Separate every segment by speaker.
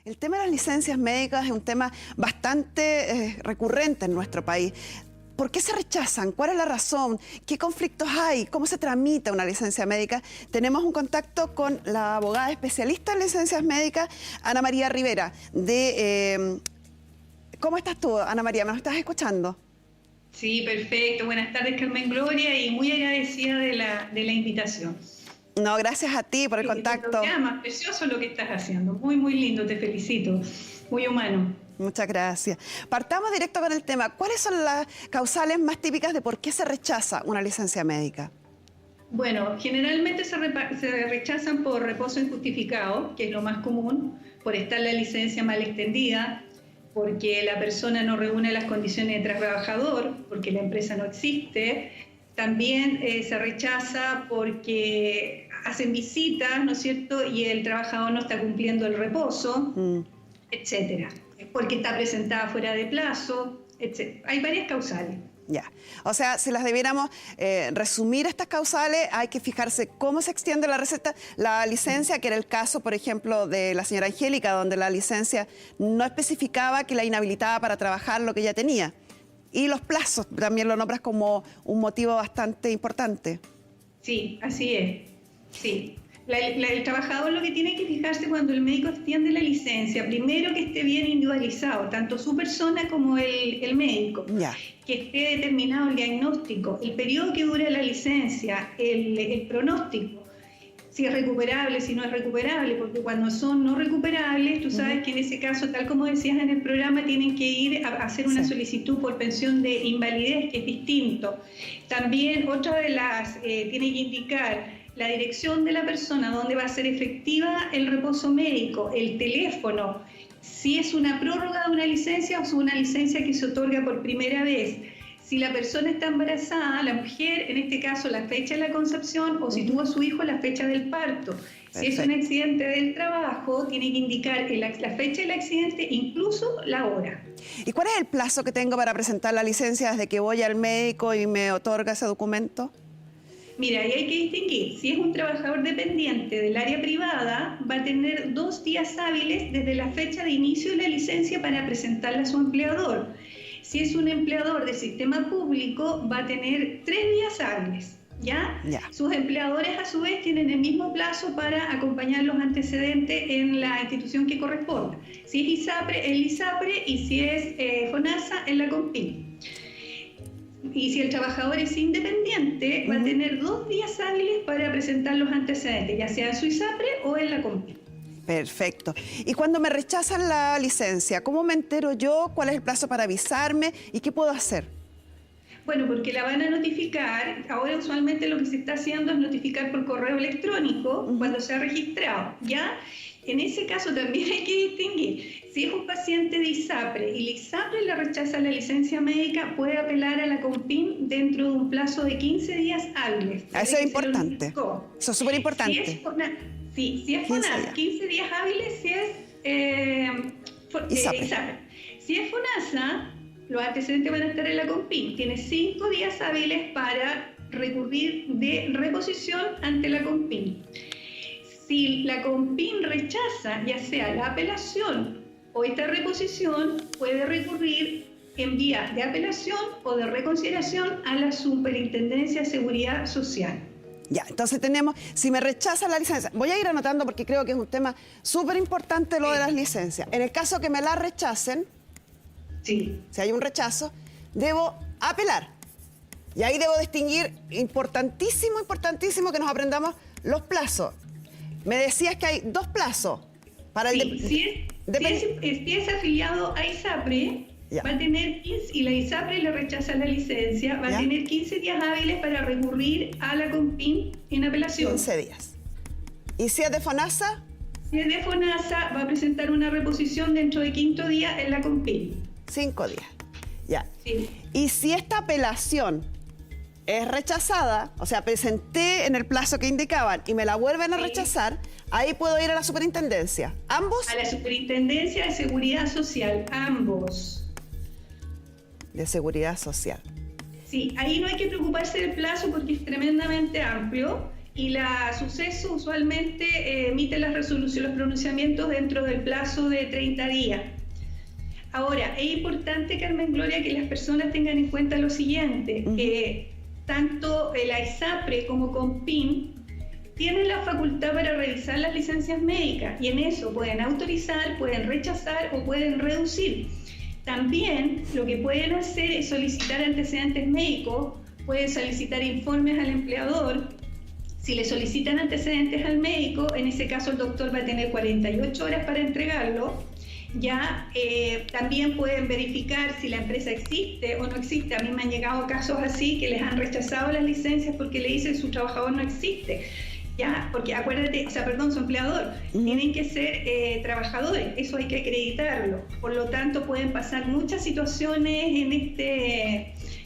Speaker 1: El tema de las licencias médicas es un tema bastante recurrente en nuestro país. ¿Por qué se rechazan? ¿Cuál es la razón? ¿Qué conflictos hay? ¿Cómo se tramita una licencia médica? Tenemos un contacto con la abogada especialista en licencias médicas, Ana María Rivera. ¿Cómo estás tú, Ana María? ¿Me estás escuchando?
Speaker 2: Sí, perfecto. Buenas tardes, Carmen Gloria, y muy agradecida de la invitación.
Speaker 1: No, gracias a ti por el contacto.
Speaker 2: Más precioso lo que estás haciendo. Muy, muy lindo, te felicito. Muy humano.
Speaker 1: Muchas gracias. Partamos directo con el tema. ¿Cuáles son las causales más típicas de por qué se rechaza una licencia médica?
Speaker 2: Bueno, generalmente se rechazan por reposo injustificado, que es lo más común, por estar la licencia mal extendida, porque la persona no reúne las condiciones de trabajador, porque la empresa no existe. También se rechaza porque hacen visitas, ¿no es cierto?, y el trabajador no está cumpliendo el reposo, etcétera. Porque está presentada fuera de plazo, etcétera. Hay varias causales.
Speaker 1: Ya. O sea, si las debiéramos resumir estas causales, hay que fijarse cómo se extiende la licencia, que era el caso, por ejemplo, de la señora Angélica, donde la licencia no especificaba que la inhabilitaba para trabajar lo que ella tenía. Y los plazos, también lo nombras como un motivo bastante importante.
Speaker 2: Sí, así es. Sí. El trabajador lo que tiene que fijarse cuando el médico extiende la licencia, primero que esté bien individualizado, tanto su persona como el médico, que esté determinado el diagnóstico, el periodo que dura la licencia, el pronóstico, si es recuperable, si no es recuperable, porque cuando son no recuperables, tú sabes que en ese caso, tal como decías en el programa, tienen que ir a hacer una solicitud por pensión de invalidez, que es distinto. También otra de las, tiene que indicar la dirección de la persona, donde va a ser efectiva el reposo médico, el teléfono, si es una prórroga de una licencia o es una licencia que se otorga por primera vez. Si la persona está embarazada, la mujer, en este caso la fecha de la concepción, o si tuvo a su hijo, la fecha del parto. Perfecto. Si es un accidente del trabajo, tiene que indicar la fecha del accidente, incluso la hora.
Speaker 1: ¿Y cuál es el plazo que tengo para presentar la licencia desde que voy al médico y me otorga ese documento?
Speaker 2: Mira, ahí hay que distinguir. Si es un trabajador dependiente del área privada, va a tener 2 días hábiles desde la fecha de inicio de la licencia para presentarla a su empleador. Si es un empleador del sistema público, va a tener 3 días hábiles, ¿ya? Sus empleadores, a su vez, tienen el mismo plazo para acompañar los antecedentes en la institución que corresponda. Si es ISAPRE, el ISAPRE, y si es FONASA, en la CONPIN. Y si el trabajador es independiente, va a tener 2 días hábiles para presentar los antecedentes, ya sea en su ISAPRE o en la CONPIN.
Speaker 1: Perfecto. Y cuando me rechazan la licencia, ¿cómo me entero yo? ¿Cuál es el plazo para avisarme? ¿Y qué puedo hacer?
Speaker 2: Bueno, porque la van a notificar. Ahora usualmente lo que se está haciendo es notificar por correo electrónico cuando se ha registrado, ¿ya? En ese caso también hay que distinguir. Si es un paciente de ISAPRE y la ISAPRE le rechaza la licencia médica, puede apelar a la CONPIN dentro de un plazo de 15 días hábiles.
Speaker 1: Eso es importante. Eso es súper importante.
Speaker 2: Si es FONASA, 15 días hábiles si es ISAPRE. Si es FONASA, los antecedentes van a estar en la CONPIN. Tiene 5 días hábiles para recurrir de reposición ante la CONPIN. Si la CONPIN rechaza ya sea la apelación o esta reposición, puede recurrir en vías de apelación o de reconsideración a la Superintendencia de Seguridad Social.
Speaker 1: Ya, entonces tenemos, si me rechazan la licencia, voy a ir anotando porque creo que es un tema súper importante lo de las licencias. En el caso que me la rechacen, si hay un rechazo, debo apelar. Y ahí debo distinguir, importantísimo que nos aprendamos los plazos. Me decías que hay 2 plazos. Para
Speaker 2: si es afiliado a ISAPRE, va a tener 15, y la ISAPRE le rechaza la licencia, va a tener 15 días hábiles para recurrir a la CONPIN en apelación.
Speaker 1: 15 días. ¿Y si es de FONASA?
Speaker 2: Si es de FONASA, va a presentar una reposición dentro de 5.º día en la CONPIN.
Speaker 1: 5 días. Ya. Sí. Y si esta apelación es rechazada, o sea, presenté en el plazo que indicaban y me la vuelven a rechazar, ahí puedo ir a la superintendencia. ¿Ambos?
Speaker 2: A la Superintendencia de Seguridad Social, ambos.
Speaker 1: De Seguridad Social.
Speaker 2: Sí, ahí no hay que preocuparse del plazo porque es tremendamente amplio. y la suceso usualmente emite las resoluciones, los pronunciamientos dentro del plazo de 30 días. Ahora, es importante, Carmen Gloria, que las personas tengan en cuenta lo siguiente, tanto la ISAPRE como CONPIN tienen la facultad para revisar las licencias médicas y en eso pueden autorizar, pueden rechazar o pueden reducir. También lo que pueden hacer es solicitar antecedentes médicos, pueden solicitar informes al empleador. Si le solicitan antecedentes al médico, en ese caso el doctor va a tener 48 horas para entregarlo. Ya también pueden verificar si la empresa existe o no existe. A mí me han llegado casos así que les han rechazado las licencias porque le dicen su trabajador no existe. Ya, porque acuérdate, su empleador, tienen que ser trabajadores, eso hay que acreditarlo. Por lo tanto, pueden pasar muchas situaciones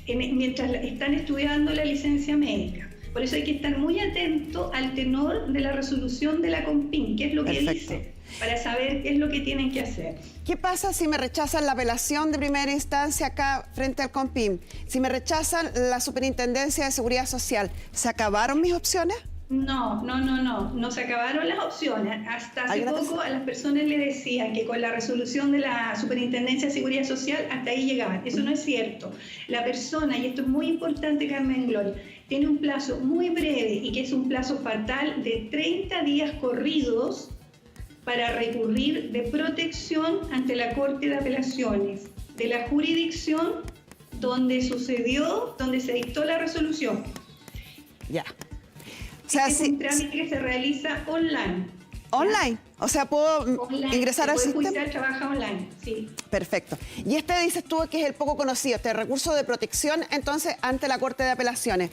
Speaker 2: mientras están estudiando la licencia médica. Por eso hay que estar muy atento al tenor de la resolución de la CONPIN, qué es lo que dice, para saber qué es lo que tienen que hacer.
Speaker 1: ¿Qué pasa si me rechazan la apelación de primera instancia acá frente al CONPIN? Si me rechazan la Superintendencia de Seguridad Social, ¿se acabaron mis opciones?
Speaker 2: No se acabaron las opciones. Hasta hace poco a las personas le decían que con la resolución de la Superintendencia de Seguridad Social hasta ahí llegaban. Eso no es cierto. La persona, y esto es muy importante, Carmen Gloria, tiene un plazo muy breve y que es un plazo fatal de 30 días corridos para recurrir de protección ante la Corte de Apelaciones de la jurisdicción donde se dictó la resolución.
Speaker 1: Ya.
Speaker 2: O sea, es un trámite que se realiza online.
Speaker 1: ¿Online? O sea, ¿puedo ingresar al sistema?
Speaker 2: El judicial trabaja online, sí.
Speaker 1: Perfecto. Y dices tú que es el poco conocido, recurso de protección, entonces, ante la Corte de Apelaciones.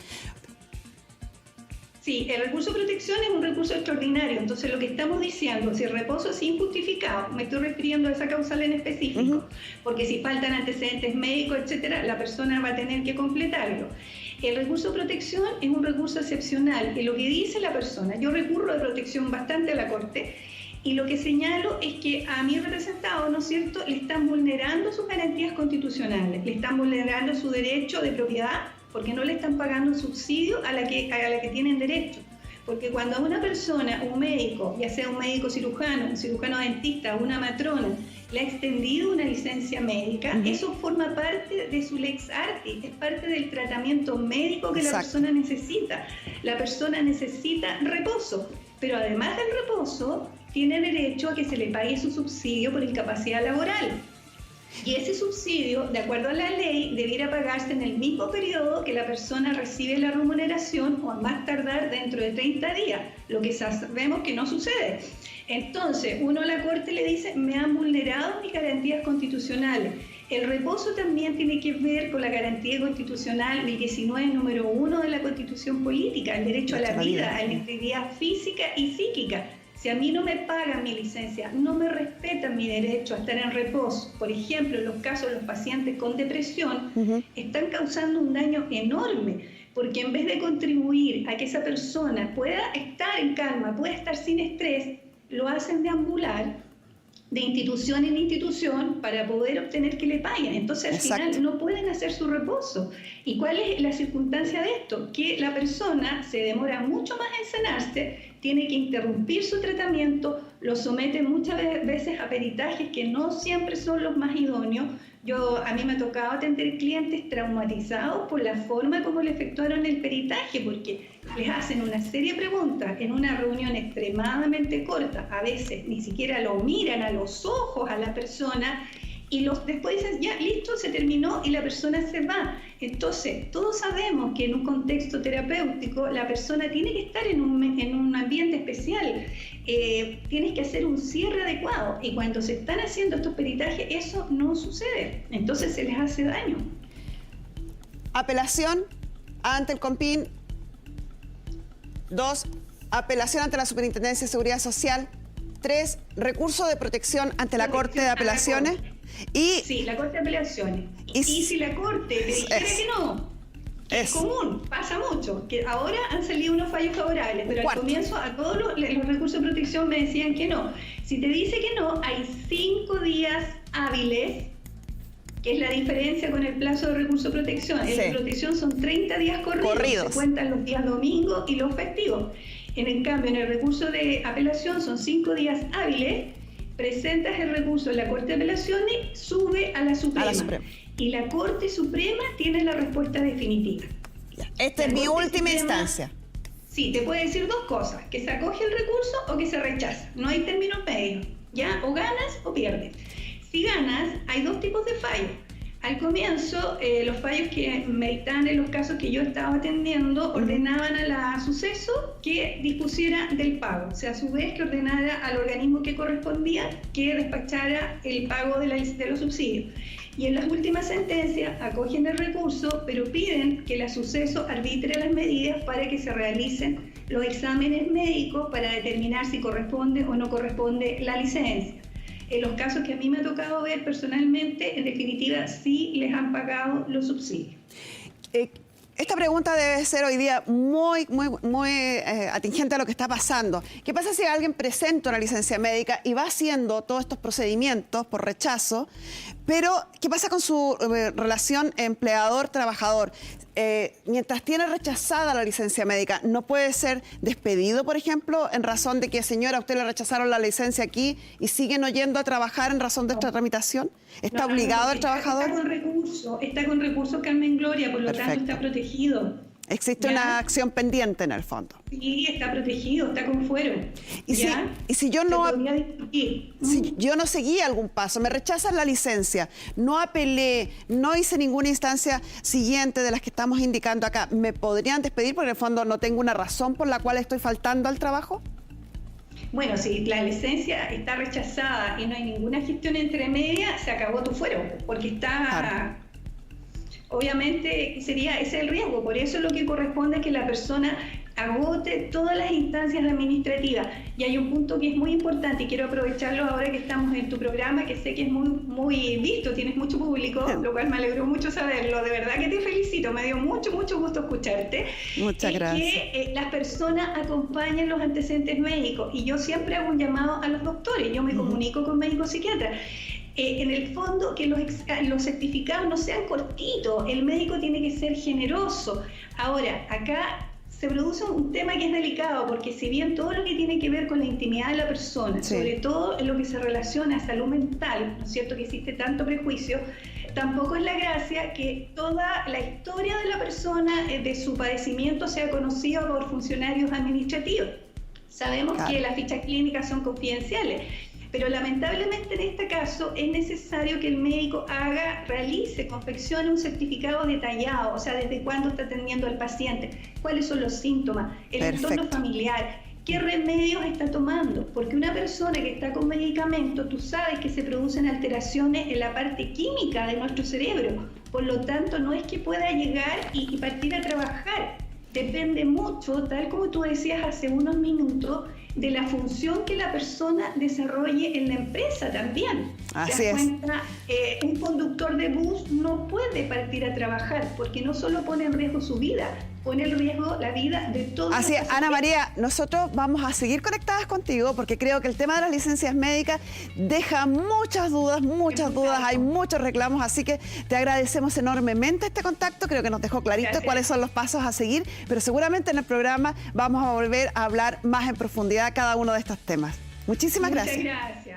Speaker 2: Sí, el recurso de protección es un recurso extraordinario. Entonces, lo que estamos diciendo, si el reposo es injustificado, me estoy refiriendo a esa causal en específico, porque si faltan antecedentes médicos, etcétera, la persona va a tener que completarlo. El recurso de protección es un recurso excepcional, que lo que dice la persona, yo recurro de protección bastante a la Corte, y lo que señalo es que a mi representado, ¿no es cierto?, le están vulnerando sus garantías constitucionales, le están vulnerando su derecho de propiedad, porque no le están pagando un subsidio a la que tienen derecho. Porque cuando a una persona, un médico, ya sea un médico cirujano, un cirujano dentista o una matrona, le ha extendido una licencia médica, eso forma parte de su lex artis, es parte del tratamiento médico que la persona necesita. La persona necesita reposo, pero además del reposo, tiene derecho a que se le pague su subsidio por incapacidad laboral. Y ese subsidio, de acuerdo a la ley, debiera pagarse en el mismo periodo que la persona recibe la remuneración o a más tardar dentro de 30 días, lo que sabemos que no sucede. Entonces, uno a la Corte le dice, me han vulnerado mis garantías constitucionales. El reposo también tiene que ver con la garantía constitucional del 19, número 1 de la Constitución Política, el derecho a la vida, a la integridad física y psíquica. Si a mí no me pagan mi licencia, no me respetan mi derecho a estar en reposo, por ejemplo, en los casos de los pacientes con depresión, están causando un daño enorme, porque en vez de contribuir a que esa persona pueda estar en calma, pueda estar sin estrés, lo hacen deambular de institución en institución para poder obtener que le paguen. Entonces, al final, no pueden hacer su reposo. ¿Y cuál es la circunstancia de esto? Que la persona se demora mucho más en sanarse, tiene que interrumpir su tratamiento, lo someten muchas veces a peritajes que no siempre son los más idóneos. A mí me ha tocado atender clientes traumatizados por la forma como le efectuaron el peritaje, porque les hacen una serie de preguntas en una reunión extremadamente corta, a veces ni siquiera lo miran a los ojos a la persona, y después dicen, ya, listo, se terminó, y la persona se va. Entonces, todos sabemos que en un contexto terapéutico la persona tiene que estar en un ambiente especial, tienes que hacer un cierre adecuado, y cuando se están haciendo estos peritajes, eso no sucede, entonces se les hace daño.
Speaker 1: Apelación ante el CONPIN. 2, apelación ante la Superintendencia de Seguridad Social. 3, recurso de protección ante la Corte de Apelaciones.
Speaker 2: Sí, la Corte de Apelaciones. Y si la Corte te dijera que no, es común, pasa mucho, que ahora han salido unos fallos favorables, pero al comienzo a todos los recursos de protección me decían que no. Si te dice que no, hay 5 días hábiles, que es la diferencia con el plazo de recurso de protección. El de protección son 30 días corridos. Se cuentan los días domingos y los festivos. En cambio, en el recurso de apelación son 5 días hábiles, presentas el recurso en la Corte de Apelaciones, sube a la Suprema. Y la Corte Suprema tiene la respuesta definitiva.
Speaker 1: Esta es mi última instancia.
Speaker 2: Sí, te puede decir dos cosas, que se acoge el recurso o que se rechaza. No hay términos medios, ¿ya? O ganas o pierdes. Si ganas, hay dos tipos de fallos. Al comienzo, los fallos que meditaban en los casos que yo estaba atendiendo ordenaban a la suceso que dispusiera del pago. O sea, a su vez que ordenara al organismo que correspondía que despachara el pago de los subsidios. Y en las últimas sentencias acogen el recurso, pero piden que la suceso arbitre las medidas para que se realicen los exámenes médicos para determinar si corresponde o no corresponde la licencia. En los casos que a mí me ha tocado ver personalmente, en definitiva, sí les han pagado los subsidios.
Speaker 1: Esta pregunta debe ser hoy día muy atingente a lo que está pasando. ¿Qué pasa si alguien presenta una licencia médica y va haciendo todos estos procedimientos por rechazo, pero qué pasa con su relación empleador-trabajador? Mientras tiene rechazada la licencia médica, ¿no puede ser despedido, por ejemplo, en razón de que, señora, a usted le rechazaron la licencia aquí y siguen no yendo a trabajar en razón de esta tramitación? ¿Está obligado el trabajador?
Speaker 2: Está con recurso, Carmen Gloria, por lo tanto está protegido.
Speaker 1: Existe una acción pendiente en el fondo.
Speaker 2: Sí, está protegido, está con fuero.
Speaker 1: Y si yo no seguí algún paso, me rechazan la licencia, no apelé, no hice ninguna instancia siguiente de las que estamos indicando acá, ¿me podrían despedir porque en el fondo no tengo una razón por la cual estoy faltando al trabajo?
Speaker 2: Bueno, si la licencia está rechazada y no hay ninguna gestión intermedia, se acabó tu fuero, porque está... Claro. Obviamente ese es el riesgo, por eso lo que corresponde es que la persona agote todas las instancias administrativas. Y hay un punto que es muy importante y quiero aprovecharlo ahora que estamos en tu programa, que sé que es muy visto, tienes mucho público, lo cual me alegró mucho saberlo. De verdad que te felicito, me dio mucho gusto escucharte.
Speaker 1: Muchas gracias.
Speaker 2: Que las personas acompañen los antecedentes médicos y yo siempre hago un llamado a los doctores, yo me comunico con médicos psiquiatras. En el fondo, que los certificados no sean cortitos, el médico tiene que ser generoso. Ahora, acá se produce un tema que es delicado, porque si bien todo lo que tiene que ver con la intimidad de la persona, sobre todo en lo que se relaciona a salud mental, ¿no es cierto?, que existe tanto prejuicio, tampoco es la gracia que toda la historia de la persona, de su padecimiento, sea conocida por funcionarios administrativos. Sabemos que las fichas clínicas son confidenciales, pero lamentablemente en este caso es necesario que el médico realice, confeccione un certificado detallado, o sea, desde cuándo está atendiendo al paciente, cuáles son los síntomas, el entorno familiar, qué remedios está tomando, porque una persona que está con medicamento, tú sabes que se producen alteraciones en la parte química de nuestro cerebro, por lo tanto no es que pueda llegar y partir a trabajar, depende mucho, tal como tú decías hace unos minutos, de la función que la persona desarrolle en la empresa también.
Speaker 1: Así es.
Speaker 2: Un conductor de bus no puede partir a trabajar porque no solo pone en riesgo su vida, pone en riesgo la vida de todos.
Speaker 1: Así es, Ana María, nosotros vamos a seguir conectadas contigo porque creo que el tema de las licencias médicas deja muchas dudas, hay muchos reclamos, así que te agradecemos enormemente este contacto, creo que nos dejó clarito cuáles son los pasos a seguir, pero seguramente en el programa vamos a volver a hablar más en profundidad cada uno de estos temas. Muchísimas gracias.
Speaker 2: Muchas gracias.